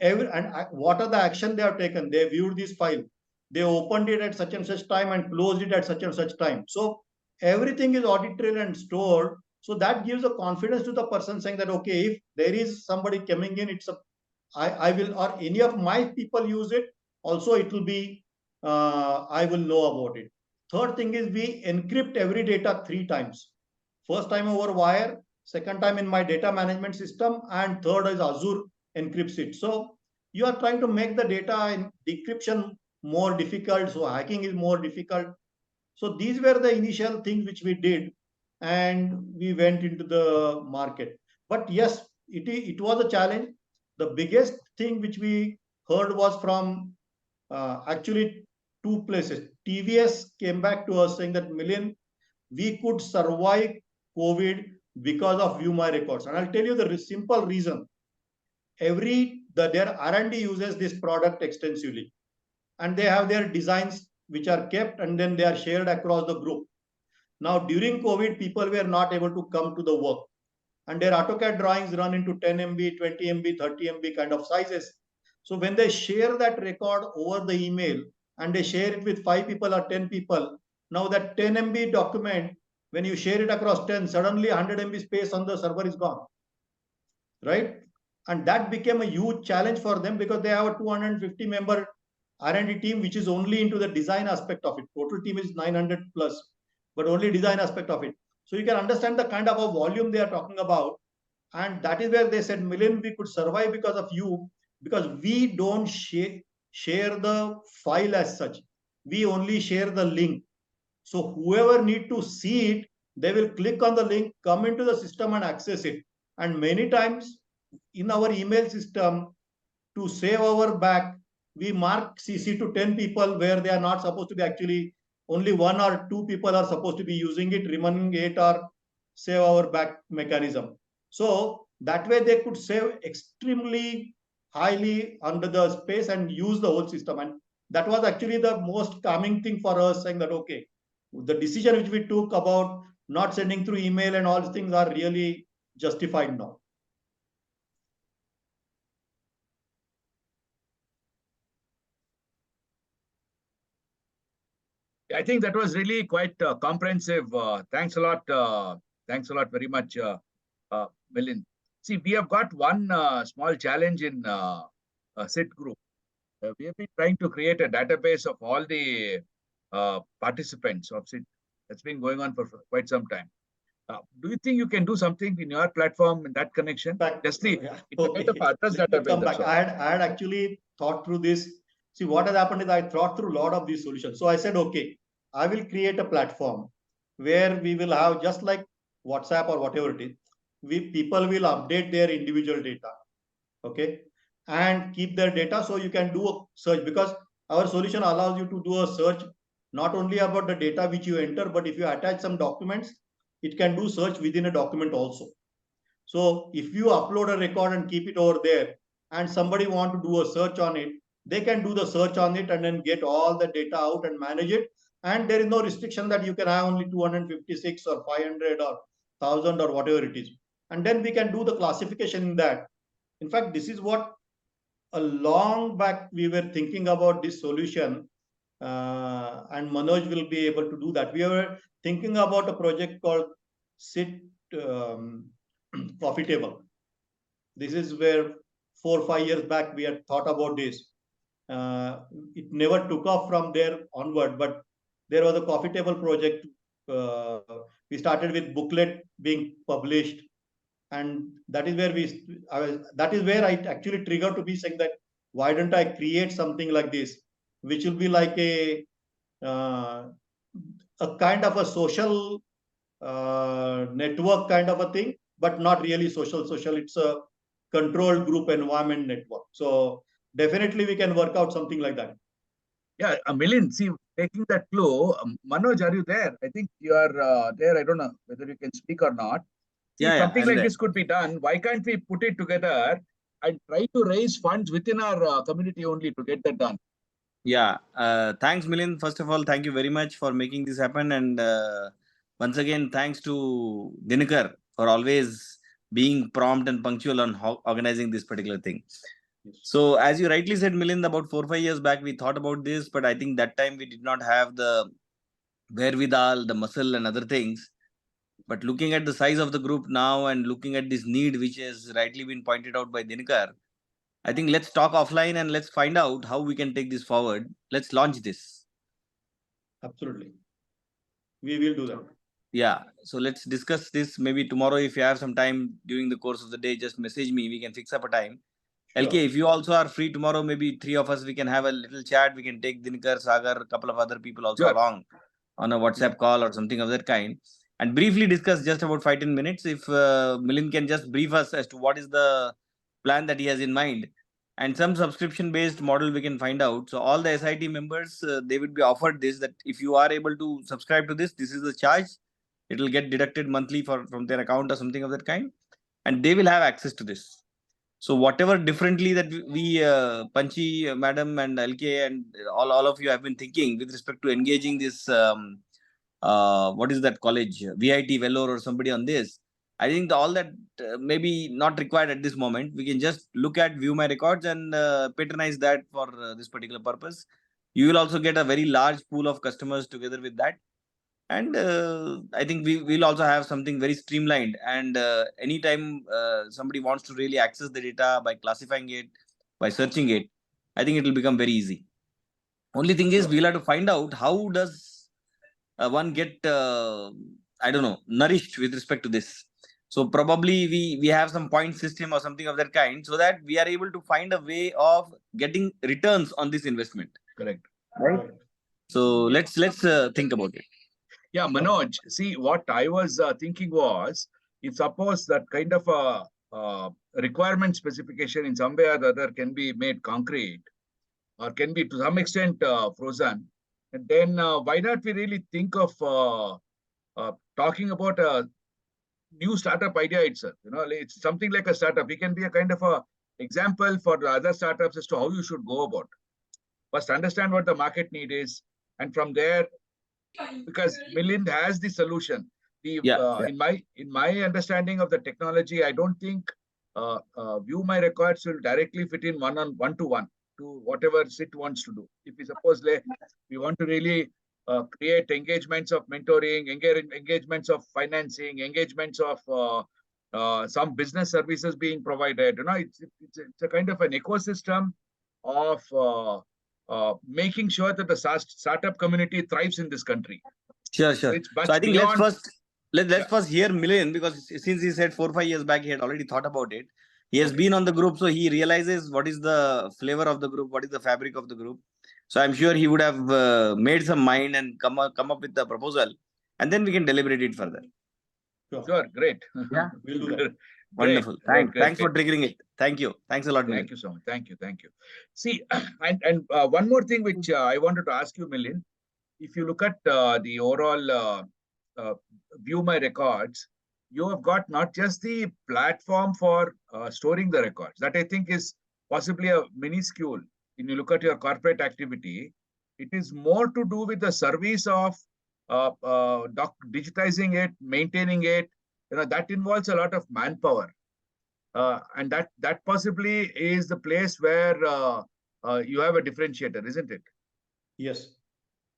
what are the action they have taken? They viewed this file. They opened it at such and such time and closed it at such and such time. So everything is audit trail and stored. So that gives a confidence to the person saying that, okay, if there is somebody coming in, I will, or any of my people use it, also it will be I will know about it. Third thing is we encrypt every data 3 times. First time over wire, second time in my data management system, and third is Azure encrypts it. So you are trying to make the data in decryption more difficult. So hacking is more difficult. So these were the initial things which we did, and we went into the market. But yes, it was a challenge. The biggest thing which we heard was from actually 2 places. TVS came back to us saying that, Milind, we could survive COVID because of View My Records. And I'll tell you the simple reason. Their R&D uses this product extensively, and they have their designs which are kept, and then they are shared across the group. Now, during COVID, people were not able to come to the work, and their AutoCAD drawings run into 10 MB, 20 MB, 30 MB kind of sizes. So when they share that record over the email and they share it with 5 people or 10 people, now that 10 MB document, when you share it across 10, suddenly 100 MB space on the server is gone, right? And that became a huge challenge for them because they have a 250 member R&D team, which is only into the design aspect of it. Total team is 900 plus, but only design aspect of it. So you can understand the kind of a volume they are talking about. And that is where they said, Milind, we could survive because of you, because we don't share the file as such. We only share the link. So whoever need to see it, they will click on the link, come into the system and access it. And many times in our email system, to save our back, we mark CC to 10 people where they are not supposed to be. Actually only 1 or 2 people are supposed to be using it. Remaining 8 are save our back mechanism. So that way they could save extremely highly under the space and use the whole system. And that was actually the most calming thing for us, saying that, okay, the decision which we took about not sending through email and all these things are really justified now. I think that was really quite comprehensive. Thanks a lot. Thanks a lot very much, Milind. See, we have got one small challenge in SIT group. We have been trying to create a database of all the participants of SIT. That's been going on for quite some time. Do you think you can do something in your platform in that connection? Just the okay. address database. I had actually thought through this. See, what has happened is I thought through a lot of these solutions. So I said, okay, I will create a platform where we will have, just like WhatsApp or whatever it is, people will update their individual data, okay, and keep their data. So you can do a search, because our solution allows you to do a search not only about the data which you enter, but if you attach some documents, it can do search within a document also. So if you upload a record and keep it over there, and somebody want to do a search on it, they can do the search on it and then get all the data out and manage it. And there is no restriction that you can have only 256 or 500 or 1000 or whatever it is. And then we can do the classification in that. In fact, this is what a long back we were thinking about this solution, and Manoj will be able to do that. We were thinking about a project called SIT Coffee Table. This is where 4 or 5 years back we had thought about this. It never took off from there onward, but there was a coffee table project. We started with booklet being published, and that is where I actually triggered to be saying that, why don't I create something like this, which will be like a kind of a social network kind of a thing, but not really social. It's a controlled group environment network. So definitely we can work out something like that. Yeah, Milind, see, taking that clue, Manoj, are you there? I think you are there. I don't know whether you can speak or not. See, Yeah, something I'm like there. this could be done. Why can't we put it together and try to raise funds within our community only to get that done? Yeah, thanks, Milind. First of all, thank you very much for making this happen. And once again, thanks to Dinakar for always being prompt and punctual on organizing this particular thing. Yes. So, as you rightly said, Milind, about 4 or 5 years back, we thought about this, but I think that time we did not have the wherewithal, the muscle, and other things. But looking at the size of the group now and looking at this need, which has rightly been pointed out by Dinakar, I think let's talk offline and let's find out how we can take this forward. Let's launch this. Absolutely. We will do that. Yeah. So let's discuss this maybe tomorrow. If you have some time during the course of the day, just message me. We can fix up a time. Sure. LK, if you also are free tomorrow, maybe 3 of us, we can have a little chat. We can take Dinakar, Sagar, a couple of other people also Sure. along on a WhatsApp call or something of that kind, and briefly discuss just about 5-10 minutes. If Milind can just brief us as to what is the plan that he has in mind, and some subscription based model we can find out. So all the SIT members, they would be offered this, that if you are able to subscribe to this, this is the charge. It will get deducted monthly from their account or something of that kind, and they will have access to this. So whatever differently that we Panchi, Madam and LK and all of you have been thinking with respect to engaging this, what is that college, VIT, Vellore or somebody on this, I think all that maybe not required at this moment. We can just look at View My Records and patronize that for this particular purpose. You will also get a very large pool of customers together with that. And I think we will also have something very streamlined, and anytime somebody wants to really access the data by classifying it, by searching it, I think it will become very easy. Only thing is, we'll have to find out how does one get I don't know, nourished with respect to this. So probably we have some point system or something of that kind, so that we are able to find a way of getting returns on this investment. Correct. Right. So let's think about it. Yeah, Manoj, see, what I was thinking was, if suppose that kind of a requirement specification in some way or the other can be made concrete, or can be to some extent frozen, and then why not we really think of talking about a new startup idea itself? You know, it's something like a startup. It can be a kind of a example for the other startups as to how you should go about. First, understand what the market need is, and from there, because Milind has the solution. In my understanding of the technology, I don't think View My Records will directly fit in one-to-one to whatever SIT wants to do. If we suppose we want to really create engagements of mentoring, engagements of financing, engagements of some business services being provided, you know, it's a kind of an ecosystem of making sure that the startup community thrives in this country. Sure. So I think let's first hear Milind, because since he said 4-5 years back, he had already thought about it. He has been on the group, so he realizes what is the flavor of the group, what is the fabric of the group. So I'm sure he would have made some mind and come up with the proposal, and then we can deliberate it further. Sure, great. Yeah, we'll do that. Wonderful. Thanks for triggering it. Thank you. Thanks a lot, Milind. Thank you so much. Thank you. See, and one more thing which I wanted to ask you, Milind. If you look at the overall View My Records, you have got not just the platform for storing the records. That I think is possibly a minuscule. When you look at your corporate activity, it is more to do with the service of digitizing it, maintaining it. You know, that involves a lot of manpower, and that possibly is the place where you have a differentiator, isn't it? Yes.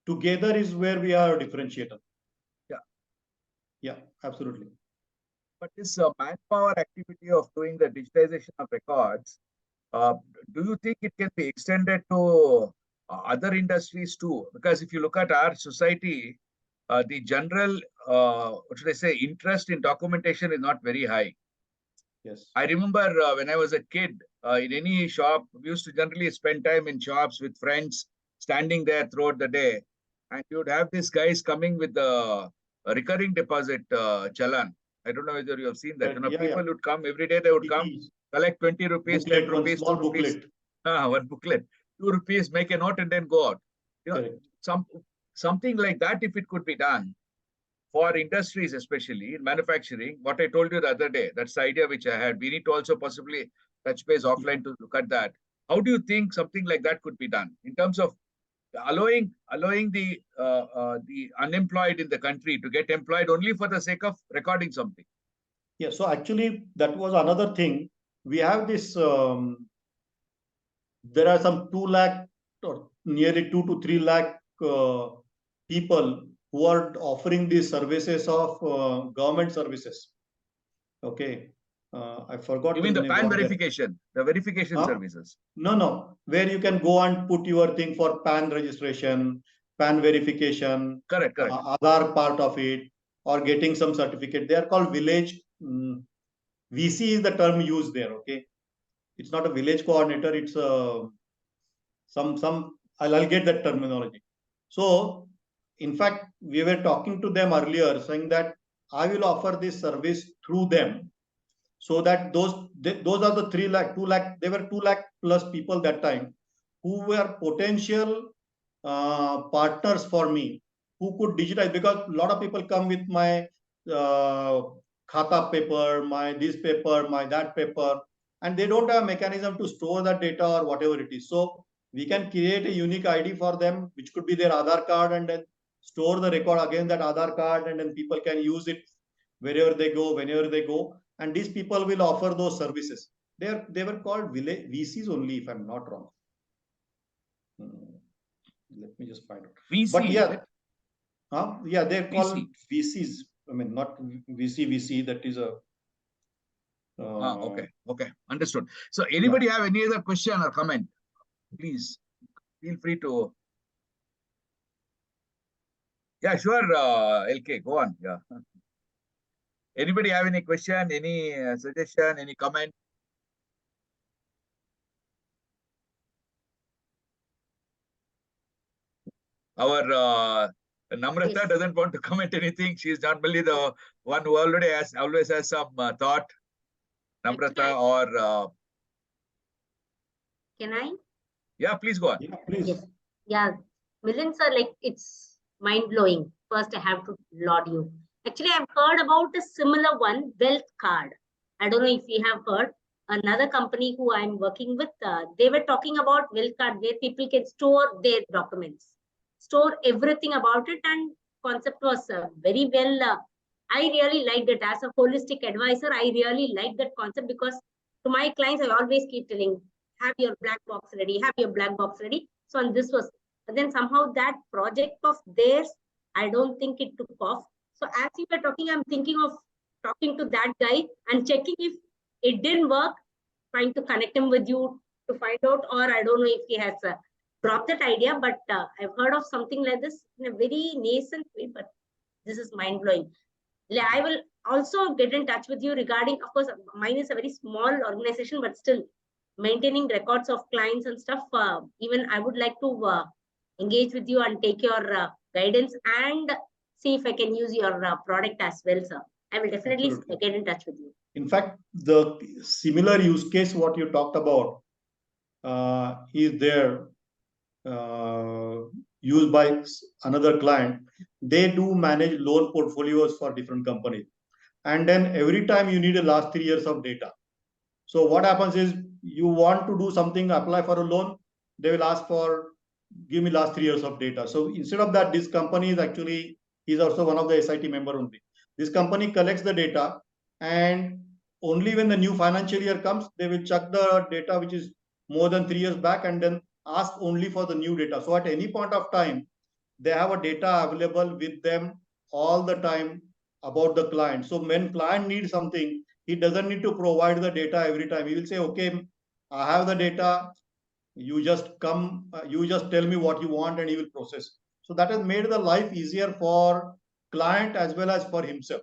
Together is where we are a differentiator. Yeah, absolutely. But this manpower activity of doing the digitization of records, do you think it can be extended to other industries too? Because if you look at our society, the general, what should I say, interest in documentation is not very high. Yes. I remember when I was a kid, in any shop, we used to generally spend time in shops with friends, standing there throughout the day. And you would have these guys coming with the recurring deposit challan. I don't know whether you have seen that. You know, people would come every day. They would come, collect 20 rupees, 10 rupees, 2 rupees. One booklet, 2 rupees, make a note, and then go out. You know, something like that, if it could be done for industries, especially in manufacturing. What I told you the other day, that's the idea which I had. We need to also possibly touch base offline to look at that. How do you think something like that could be done in terms of allowing the unemployed in the country to get employed only for the sake of recording something? Yeah, so actually that was another thing. We have this, there are some 2 lakh or nearly 2 to 3 lakh people who are offering these services of government services. Okay. I forgot. You mean the name PAN what they- verification, the verification Huh? services? No, where you can go and put your thing for PAN registration, PAN verification, Correct. Aadhaar part of it, or getting some certificate. They are called village. VC is the term used there. Okay, it's not a village coordinator. It's some. I'll get that terminology. So, in fact, we were talking to them earlier, saying that I will offer this service through them, so that those are the 3 lakh, 2 lakh. There were 2 lakh plus people that time who were potential partners for me, who could digitize, because a lot of people come with my khata paper, my this paper, my that paper, and they don't have a mechanism to store that data or whatever it is. So we can create a unique ID for them, which could be their Aadhaar card, and then store the record against that Aadhaar card, and then people can use it wherever they go, whenever they go. And these people will offer those services. They were called VCs only, if I'm not wrong. Let me just find out. VC, but yeah, yeah, they're called VC. VCs. I mean, not VC. That is a. Okay, understood. So, anybody have any other question or comment? Please feel free to. Yeah, sure. LK, go on. Yeah. Anybody have any question, any suggestion, any comment? Our Namrata doesn't want to comment anything. She is normally the one who always has some thought. Namrata or Can I? yeah, please go on. Yeah, please. Yes. Yeah, Milind sir, like it's mind blowing. First, I have to laud you. Actually, I've heard about a similar one, Wealth Card. I don't know if you have heard. Another company who I'm working with, they were talking about Wealth Card, where people can store their documents, store everything about it, and concept was very well. I really liked it as a holistic advisor. I really like that concept, because to my clients, I always keep telling, have your black box ready, have your black box ready. So, and this was, but then somehow that project of theirs, I don't think it took off. So as you were talking, I'm thinking of talking to that guy and checking if it didn't work, trying to connect him with you to find out, or I don't know if he has dropped that idea, but I've heard of something like this in a very nascent way, but this is mind blowing. I will also get in touch with you regarding, of course, mine is a very small organization, but still maintaining records of clients and stuff. Even I would like to engage with you and take your guidance and see if I can use your product as well, sir. I will definitely Absolutely. get in touch with you. In fact, the similar use case what you talked about is there used by another client. They do manage loan portfolios for different companies, and then every time you need a last 3 years of data. So what happens is, you want to do something, apply for a loan, they will ask for, give me last 3 years of data. So instead of that, this company is also one of the SIT member only. This company collects the data, and only when the new financial year comes, they will check the data which is more than 3 years back, and then ask only for the new data. So at any point of time, they have a data available with them all the time about the client. So when client needs something, he doesn't need to provide the data every time. He will say, okay, I have the data. You just come, you just tell me what you want, and he will process. So that has made the life easier for client as well as for himself.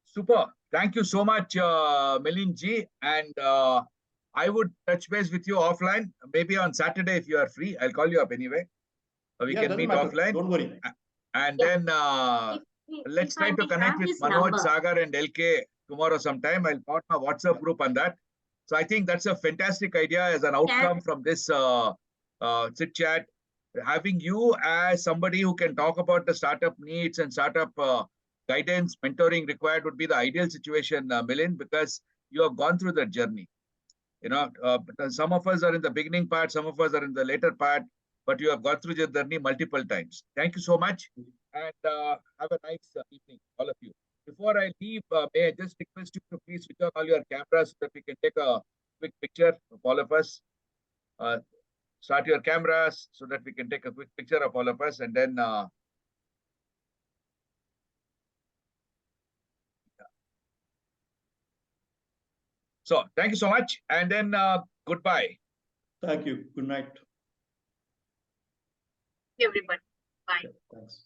Super. Thank you so much, Milind ji. And I would touch base with you offline, maybe on Saturday if you are free. I'll call you up anyway. We can meet offline. Don't worry. And then let's try to connect with Manoj, Sagar, and LK tomorrow sometime. I'll put my WhatsApp group on that. So I think that's a fantastic idea as an outcome from this chit chat. Having you as somebody who can talk about the startup needs and startup guidance, mentoring required would be the ideal situation, Milind, because you have gone through that journey. You know, some of us are in the beginning part, some of us are in the later part, but you have gone through the journey multiple times. Thank you so much, and have a nice evening, all of you. Before I leave, may I just request you to please switch on all your cameras so that we can take a quick picture of all of us. Start your cameras so that we can take a quick picture of all of us, and then So thank you so much. And then goodbye. Thank you. Good night. Everybody. Bye. Thanks.